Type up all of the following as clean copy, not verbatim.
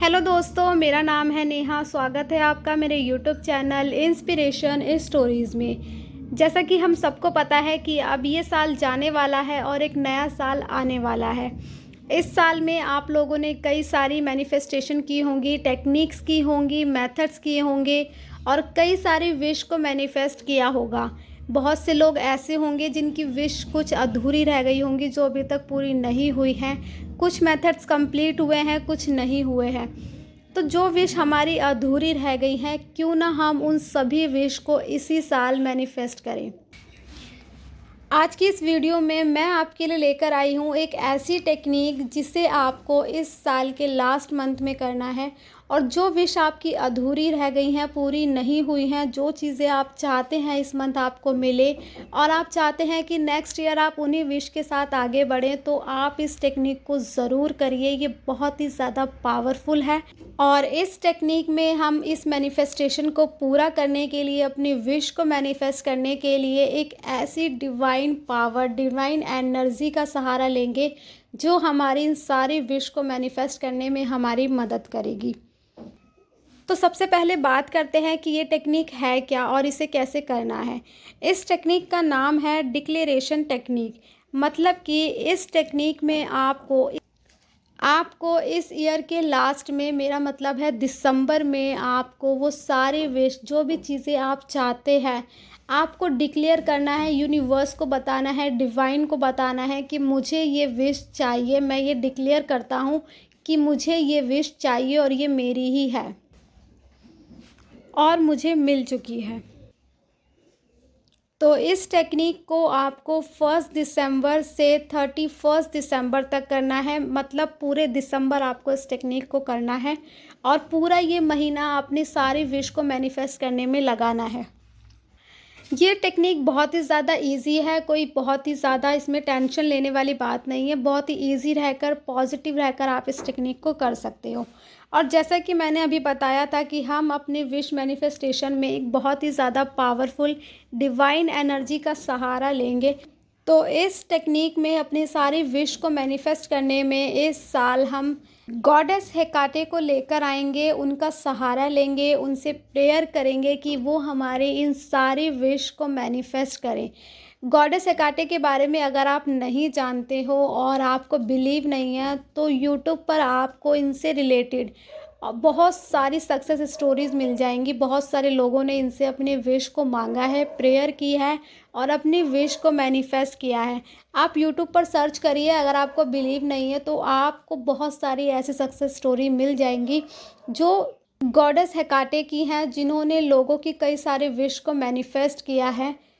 Hello दोस्तों, मेरा नाम है नेहा। स्वागत है आपका मेरे यूट्यूब चैनल इंस्पिरेशन स्टोरीज़ में। जैसा कि हम सबको पता है कि अब ये साल जाने वाला है और एक नया साल आने वाला है। इस साल में आप लोगों ने कई सारी मैनिफेस्टेशन की होंगी, टेक्निक्स की होंगी, मेथड्स किए होंगे और कई सारी विश को मैनिफेस्ट किया होगा। बहुत से लोग ऐसे होंगे जिनकी विश कुछ अधूरी रह गई होंगी, जो अभी तक पूरी नहीं हुई हैं। कुछ मेथड्स कंप्लीट हुए हैं, कुछ नहीं हुए हैं। तो जो विश हमारी अधूरी रह गई हैं, क्यों ना हम उन सभी विश को इसी साल मैनिफेस्ट करें। आज की इस वीडियो में मैं आपके लिए लेकर आई हूँ एक ऐसी टेक्निक जिसे आपको इस साल के लास्ट मंथ में करना है। और जो विश आपकी अधूरी रह गई हैं, पूरी नहीं हुई हैं, जो चीज़ें आप चाहते हैं इस मंथ आपको मिले और आप चाहते हैं कि नेक्स्ट ईयर आप उन्हीं विश के साथ आगे बढ़ें, तो आप इस टेक्निक को ज़रूर करिए। ये बहुत ही ज़्यादा पावरफुल है और इस टेक्निक में हम इस मैनिफेस्टेशन को पूरा करने के लिए, अपनी विश को मैनिफेस्ट करने के लिए एक ऐसी डिवाइन पावर, डिवाइन एनर्जी का सहारा लेंगे जो हमारी इन सारी विश को मैनिफेस्ट करने में हमारी मदद करेगी। तो सबसे पहले बात करते हैं कि ये टेक्निक है क्या और इसे कैसे करना है। इस टेक्निक का नाम है डिक्लेरेशन टेक्निक। मतलब कि इस टेक्निक में आपको इस ईयर के लास्ट में, मेरा मतलब है दिसंबर में, आपको वो सारे विश, जो भी चीज़ें आप चाहते हैं, आपको डिक्लेयर करना है। यूनिवर्स को बताना है, डिवाइन को बताना है कि मुझे ये विश चाहिए। मैं ये डिक्लेयर करता हूँ कि मुझे ये विश चाहिए और ये मेरी ही है और मुझे मिल चुकी है। तो इस टेक्निक को आपको 1 दिसंबर से 31 दिसंबर तक करना है। मतलब पूरे दिसंबर आपको इस टेक्निक को करना है और पूरा ये महीना अपनी सारी विश को मैनिफेस्ट करने में लगाना है। ये टेक्निक बहुत ही ज़्यादा इजी है, कोई बहुत ही ज़्यादा इसमें टेंशन लेने वाली बात नहीं है। बहुत ही इजी रहकर, पॉजिटिव रहकर आप इस टेक्निक को कर सकते हो। और जैसा कि मैंने अभी बताया था कि हम अपने विश मैनिफेस्टेशन में एक बहुत ही ज़्यादा पावरफुल डिवाइन एनर्जी का सहारा लेंगे। तो इस टेक्निक में अपनी सारी विश को मैनिफेस्ट करने में इस साल हम गॉडेस हेकाटे को लेकर आएंगे, उनका सहारा लेंगे, उनसे प्रेयर करेंगे कि वो हमारे इन सारी विश को मैनिफेस्ट करें। गॉडेस हेकाटे के बारे में अगर आप नहीं जानते हो और आपको बिलीव नहीं है, तो यूट्यूब पर आपको इनसे रिलेटेड बहुत सारी सक्सेस स्टोरीज़ मिल जाएंगी। बहुत सारे लोगों ने इनसे अपने विश को मांगा है, प्रेयर की है और अपनी विश को मैनिफेस्ट किया है। आप यूट्यूब पर सर्च करिए, अगर आपको बिलीव नहीं है तो आपको बहुत सारी ऐसी सक्सेस स्टोरी मिल जाएंगी जो गॉडेस हेकाटे की हैं, जिन्होंने लोगों की कई सारे विश को मैनिफेस्ट किया है।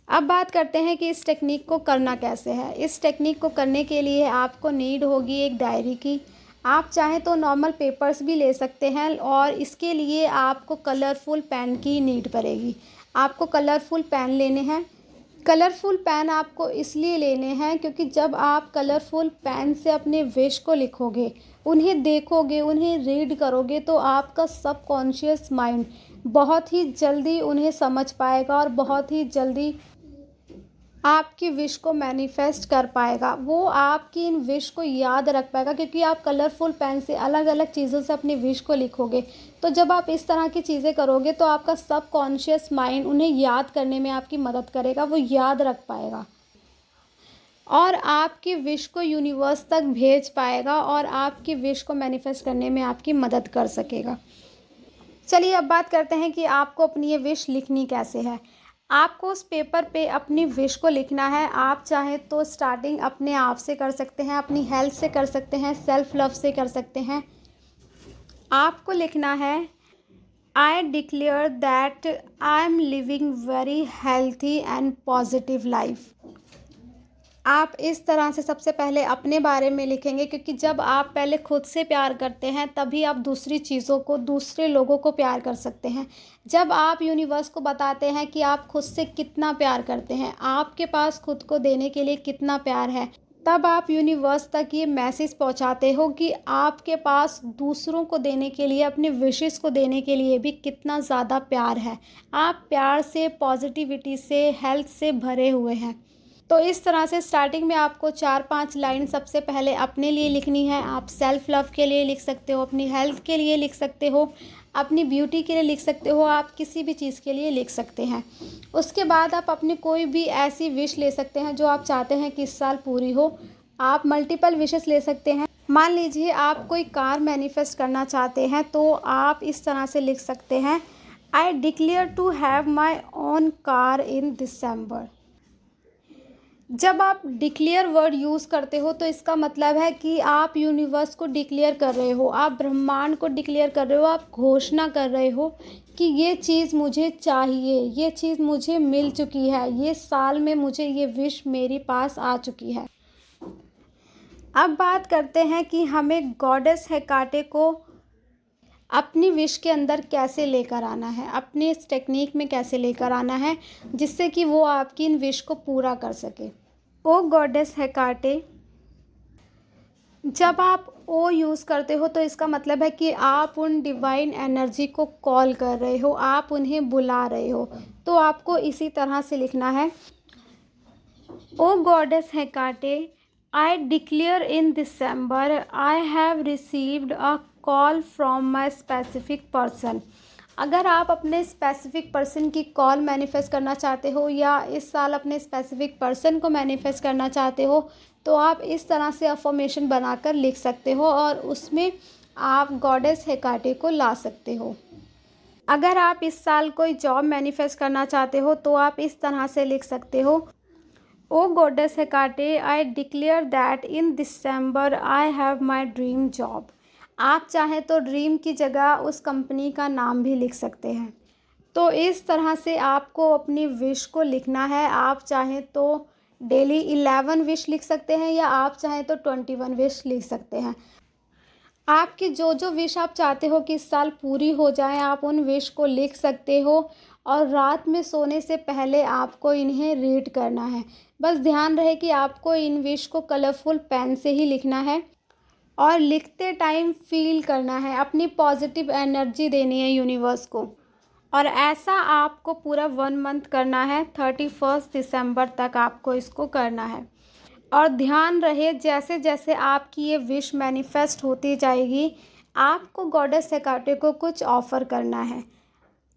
अब बात करते हैं कि इस टेक्निक को करना कैसे है। इस टेक्निक को करने के लिए आपको नीड होगी एक डायरी की। आप चाहें तो नॉर्मल पेपर्स भी ले सकते हैं और इसके लिए आपको कलरफुल पेन की नीड पड़ेगी। आपको कलरफुल पेन लेने हैं। कलरफुल पेन आपको इसलिए लेने हैं क्योंकि जब आप कलरफुल पेन से अपने विश को लिखोगे, उन्हें देखोगे, उन्हें रीड करोगे, तो आपका सबकॉन्शियस माइंड बहुत ही जल्दी उन्हें समझ पाएगा और बहुत ही जल्दी आपकी विश को मैनिफेस्ट कर पाएगा। वो आपकी इन विश को याद रख पाएगा क्योंकि आप कलरफुल पेन से अलग अलग चीज़ों से अपनी विश को लिखोगे। तो जब आप इस तरह की चीज़ें करोगे तो आपका सबकॉन्शियस माइंड उन्हें याद करने में आपकी मदद करेगा, वो याद रख पाएगा और आपकी विश को यूनिवर्स तक भेज पाएगा और आपकी विश को मैनिफेस्ट करने में आपकी मदद कर सकेगा। चलिए अब बात करते हैं कि आपको अपनी ये विश लिखनी कैसे है। आपको उस पेपर पे अपनी विश को लिखना है। आप चाहें तो स्टार्टिंग अपने आप से कर सकते हैं, अपनी हेल्थ से कर सकते हैं, सेल्फ लव से कर सकते हैं। आपको लिखना है, आई declare that I am living very healthy and positive life. आप इस तरह से सबसे पहले अपने बारे में लिखेंगे क्योंकि जब आप पहले खुद से प्यार करते हैं तभी आप दूसरी चीज़ों को, दूसरे लोगों को प्यार कर सकते हैं। जब आप यूनिवर्स को बताते हैं कि आप खुद से कितना प्यार करते हैं, आपके पास खुद को देने के लिए कितना प्यार है, तब आप यूनिवर्स तक ये मैसेज पहुंचाते हो कि आपके पास दूसरों को देने के लिए, अपने विशेस को देने के लिए भी कितना ज़्यादा प्यार है। आप प्यार से, पॉजिटिविटी से, हेल्थ से भरे हुए हैं। तो इस तरह से स्टार्टिंग में आपको 4-5 लाइन सबसे पहले अपने लिए लिखनी है। आप सेल्फ़ लव के लिए लिख सकते हो, अपनी हेल्थ के लिए लिख सकते हो, अपनी ब्यूटी के लिए लिख सकते हो, आप किसी भी चीज़ के लिए लिख सकते हैं। उसके बाद आप अपनी कोई भी ऐसी विश ले सकते हैं जो आप चाहते हैं कि इस साल पूरी हो। आप मल्टीपल विशेस ले सकते हैं। मान लीजिए आप कोई कार मैनिफेस्ट करना चाहते हैं तो आप इस तरह से लिख सकते हैं, I declare to have my own car in December. जब आप डिक्लेयर वर्ड यूज़ करते हो तो इसका मतलब है कि आप यूनिवर्स को डिक्लेयर कर रहे हो, आप ब्रह्मांड को डिक्लेयर कर रहे हो, आप घोषणा कर रहे हो कि ये चीज़ मुझे चाहिए, ये चीज़ मुझे मिल चुकी है, ये साल में मुझे ये विश मेरे पास आ चुकी है। अब बात करते हैं कि हमें गॉडेस हेकाटे को अपनी विश के अंदर कैसे लेकर आना है, अपनी इस टेक्निक में कैसे लेकर आना है जिससे कि वो आपकी इन विश को पूरा कर सके। ओ गॉडेस हेकाटे, जब आप ओ यूज़ करते हो तो इसका मतलब है कि आप उन डिवाइन एनर्जी को कॉल कर रहे हो, आप उन्हें बुला रहे हो। तो आपको इसी तरह से लिखना है, ओ goddess हेकाटे, I declare in December I have received a call from my specific person। अगर आप अपने स्पेसिफिक पर्सन की कॉल मैनिफेस्ट करना चाहते हो या इस साल अपने स्पेसिफिक पर्सन को मैनिफेस्ट करना चाहते हो तो आप इस तरह से अफर्मेशन बनाकर लिख सकते हो और उसमें आप गॉडेस हेकाटे को ला सकते हो। अगर आप इस साल कोई जॉब मैनिफेस्ट करना चाहते हो तो आप इस तरह से लिख सकते हो, O goddess Hecate, I declare that in December I have my dream job. आप चाहें तो ड्रीम की जगह उस कंपनी का नाम भी लिख सकते हैं। तो इस तरह से आपको अपनी विश को लिखना है। आप चाहें तो डेली 11 विश लिख सकते हैं या आप चाहें तो 21 विश लिख सकते हैं। आपकी जो जो विश आप चाहते हो कि इस साल पूरी हो जाए, आप उन विश को लिख सकते हो और रात में सोने से पहले आपको इन्हें रीड करना है। बस ध्यान रहे कि आपको इन विश को कलरफुल पेन से ही लिखना है और लिखते टाइम फील करना है, अपनी पॉजिटिव एनर्जी देनी है यूनिवर्स को। और ऐसा आपको पूरा 1 मंथ करना है, 31 दिसंबर तक आपको इसको करना है। और ध्यान रहे जैसे जैसे आपकी ये विश मैनिफेस्ट होती जाएगी आपको गॉडेस हेकाटे को कुछ ऑफ़र करना है।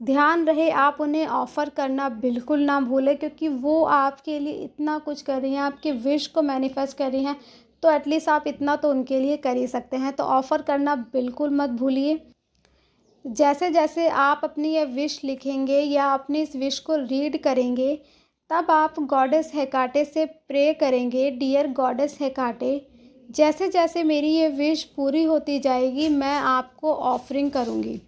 ध्यान रहे आप उन्हें ऑफ़र करना बिल्कुल ना भूलें क्योंकि वो आपके लिए इतना कुछ कर रही हैं, आपकी विश को मैनिफेस्ट कर रही हैं, तो एटलीस्ट आप इतना तो उनके लिए कर ही सकते हैं। तो ऑफ़र करना बिल्कुल मत भूलिए। जैसे जैसे आप अपनी ये विश लिखेंगे या अपनी इस विश को रीड करेंगे तब आप गॉडेस हेकाटे से प्रे करेंगे, डियर गॉडेस हेकाटे, जैसे जैसे मेरी ये विश पूरी होती जाएगी मैं आपको ऑफरिंग करूँगी।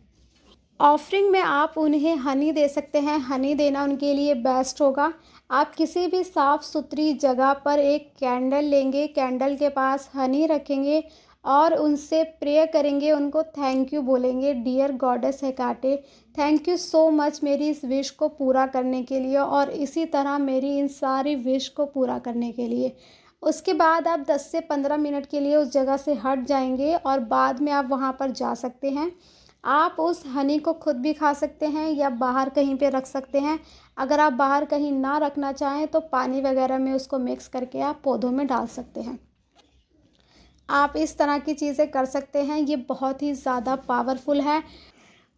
ऑफरिंग में आप उन्हें हनी दे सकते हैं, हनी देना उनके लिए बेस्ट होगा। आप किसी भी साफ़ सुथरी जगह पर एक कैंडल लेंगे, कैंडल के पास हनी रखेंगे और उनसे प्रे करेंगे, उनको थैंक यू बोलेंगे, dear goddess Hecate, thank you so much मेरी इस विश को पूरा करने के लिए और इसी तरह मेरी इन सारी विश को पूरा करने के लिए। उसके बाद आप 10 से 15 मिनट के लिए उस जगह से हट जाएंगे और बाद में आप वहाँ पर जा सकते हैं। आप उस हनी को खुद भी खा सकते हैं या बाहर कहीं पे रख सकते हैं। अगर आप बाहर कहीं ना रखना चाहें तो पानी वगैरह में उसको मिक्स करके आप पौधों में डाल सकते हैं। आप इस तरह की चीज़ें कर सकते हैं, ये बहुत ही ज़्यादा पावरफुल है।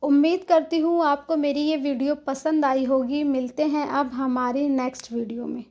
उम्मीद करती हूँ आपको मेरी ये वीडियो पसंद आई होगी। मिलते हैं अब हमारी नेक्स्ट वीडियो में।